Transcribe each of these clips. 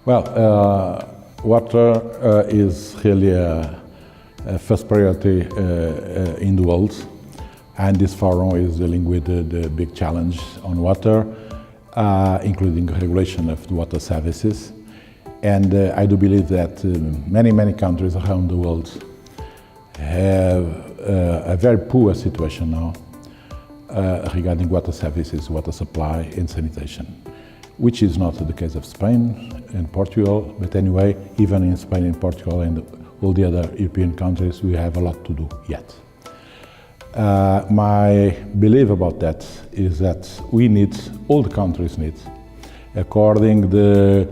Water is really a first priority in the world, and this forum is dealing with the big challenge on water, including regulation of the water services. And I do believe that many countries around the world have a very poor situation now regarding water services, water supply and sanitation, which is not the case of Spain and Portugal, but anyway, even in Spain and Portugal and all the other European countries, we have a lot to do yet. My belief about that is that all the countries need, according the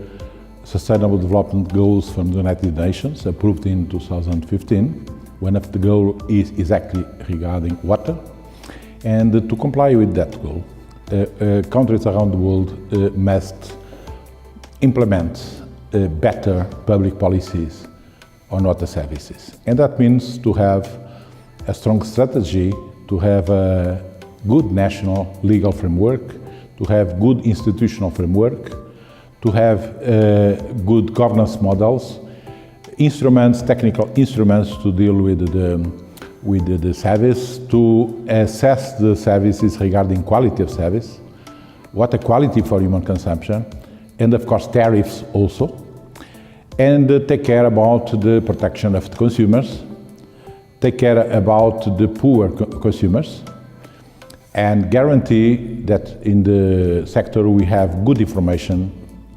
Sustainable Development Goals from the United Nations, approved in 2015, one of the goals is exactly regarding water. And to comply with that goal, countries around the world must implement better public policies on water services. And that means to have a strong strategy, to have a good national legal framework, to have good institutional framework, to have good governance models, instruments, technical instruments to deal with the service, to assess the services regarding quality of service, water quality for human consumption, and of course tariffs also, and take care about the protection of the consumers, take care about the poor consumers, and guarantee that in the sector we have good information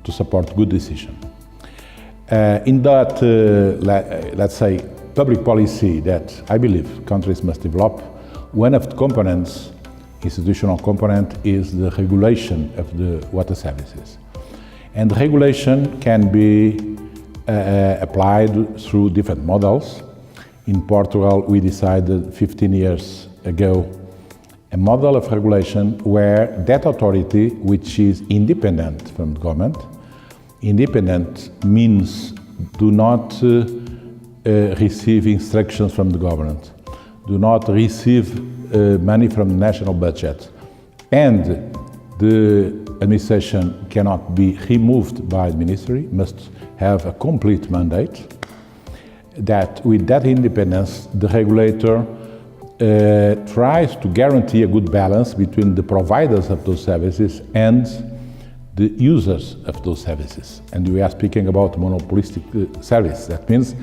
to support good decision. In that, let's say, public policy that I believe countries must develop, one of the components, institutional component, is the regulation of the water services. And regulation can be applied through different models. In Portugal, we decided 15 years ago a model of regulation where that authority, which is independent from the government, independent means do not receive instructions from the government, do not receive money from the national budget, and the administration cannot be removed by the ministry, must have a complete mandate. That with that independence, the regulator tries to guarantee a good balance between the providers of those services and the users of those services. And we are speaking about monopolistic service. That means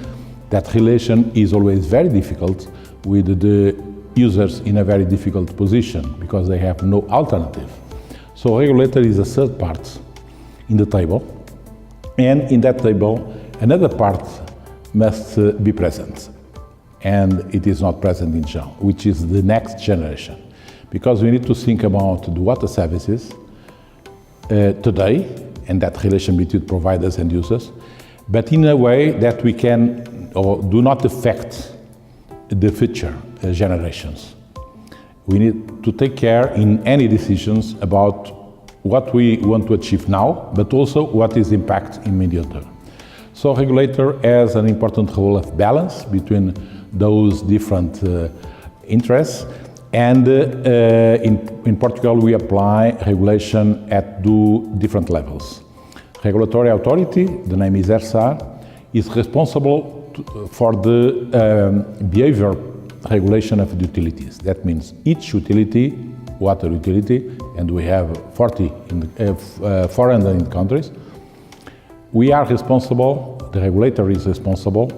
that relation is always very difficult with the users in a very difficult position because they have no alternative. So regulator is a third part in the table, and in that table another part must be present, and it is not present in Jean, which is the next generation, because we need to think about the water services today and that relation between providers and users, but in a way that we can or do not affect the future generations. We need to take care in any decisions about what we want to achieve now, but also what is impact in medium term. So regulator has an important role of balance between those different interests, and in Portugal we apply regulation at two different levels. Regulatory authority, the name is ERSA, is responsible for the behavior regulation of the utilities. That means each utility, water utility, and we have 400 in the countries, we are responsible, the regulator is responsible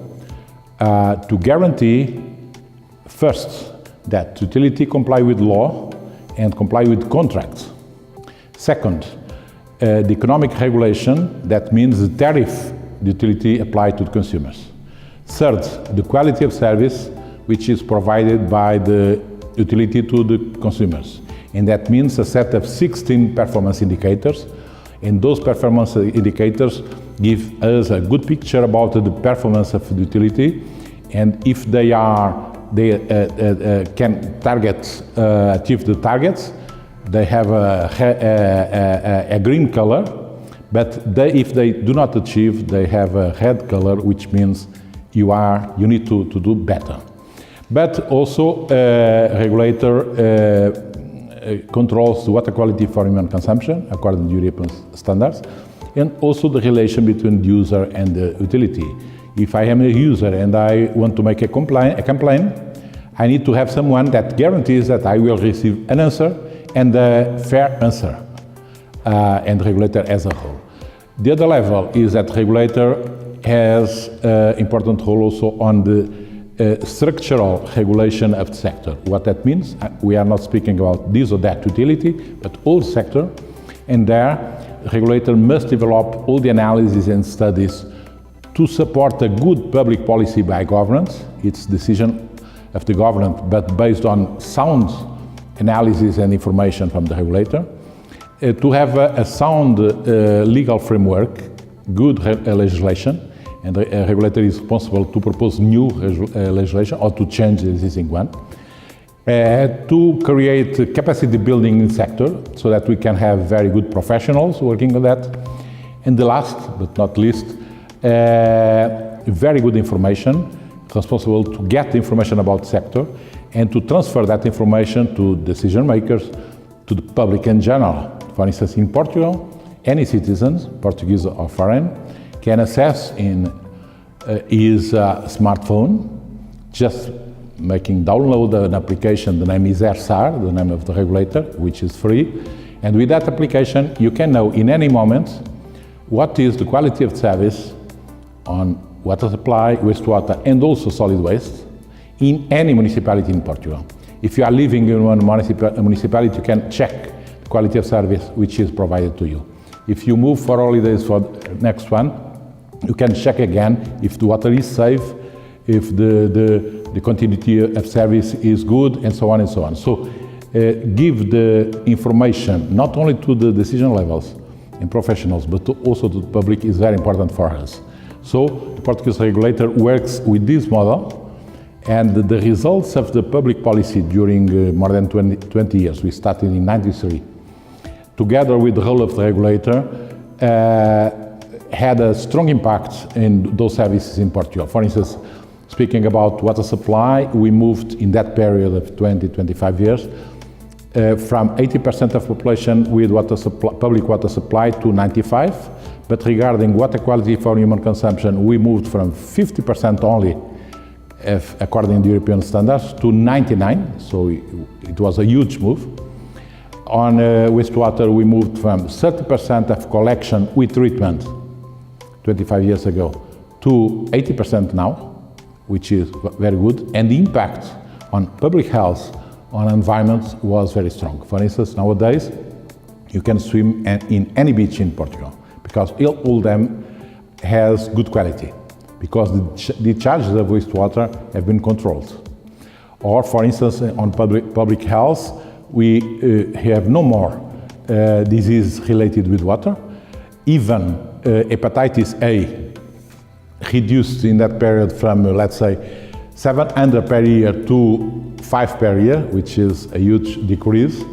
to guarantee first that utility comply with law and comply with contracts. Second, the economic regulation, that means the tariff the utility applied to the consumers. Third, the quality of service which is provided by the utility to the consumers. And that means a set of 16 performance indicators, and those performance indicators give us a good picture about the performance of the utility, and if they can achieve the targets, they have a green color, but if they do not achieve, they have a red color, which means you need to do better. But also regulator controls the water quality for human consumption according to European standards, and also the relation between the user and the utility. If I am a user and I want to make a complaint, I need to have someone that guarantees that I will receive an answer and a fair answer, and regulator as a whole. The other level is that regulator has an important role also on the structural regulation of the sector. What that means, we are not speaking about this or that utility, but all sector, and there, regulator must develop all the analyses and studies to support a good public policy by governance. It's decision of the government, but based on sound analysis and information from the regulator, to have a sound legal framework, good legislation, and the regulator is responsible to propose new legislation or to change the existing one, to create capacity building in the sector so that we can have very good professionals working on that, and the last but not least, very good information, responsible to get information about the sector and to transfer that information to decision makers, to the public in general. For instance, in Portugal, any citizens, Portuguese or foreign, can access in his smartphone, just making download an application. The name is ERSAR, the name of the regulator, which is free. And with that application, you can know in any moment what is the quality of service on water supply, wastewater, and also solid waste in any municipality in Portugal. If you are living in one municipality, you can check the quality of service which is provided to you. If you move for holidays for the next one, you can check again if the water is safe, if the continuity of service is good, and so on and so on. So give the information not only to the decision levels and professionals, but also to the public is very important for us. So the Portuguese regulator works with this model, and the results of the public policy during more than 20 years, we started in '93, together with the role of the regulator, had a strong impact in those services in Portugal. For instance, speaking about water supply, we moved in that period of 20-25 years from 80% of population with public water supply to 95%. But regarding water quality for human consumption, we moved from 50% only, according to European standards, to 99%, so it was a huge move. On wastewater, we moved from 30% of collection with treatment 25 years ago to 80% now, which is very good, and the impact on public health, on environment was very strong. For instance, nowadays, you can swim in any beach in Portugal, because all them has good quality, because the charges of wastewater have been controlled. Or, for instance, on public health, we have no more disease related with water. Even hepatitis A reduced in that period from, let's say, 700 per year to 5 per year, which is a huge decrease.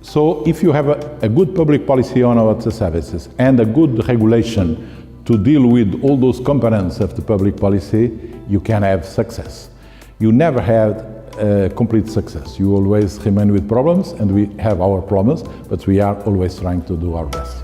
So if you have a good public policy on water services and a good regulation to deal with all those components of the public policy, you can have success. You never had complete success. You always remain with problems, and we have our problems, but we are always trying to do our best.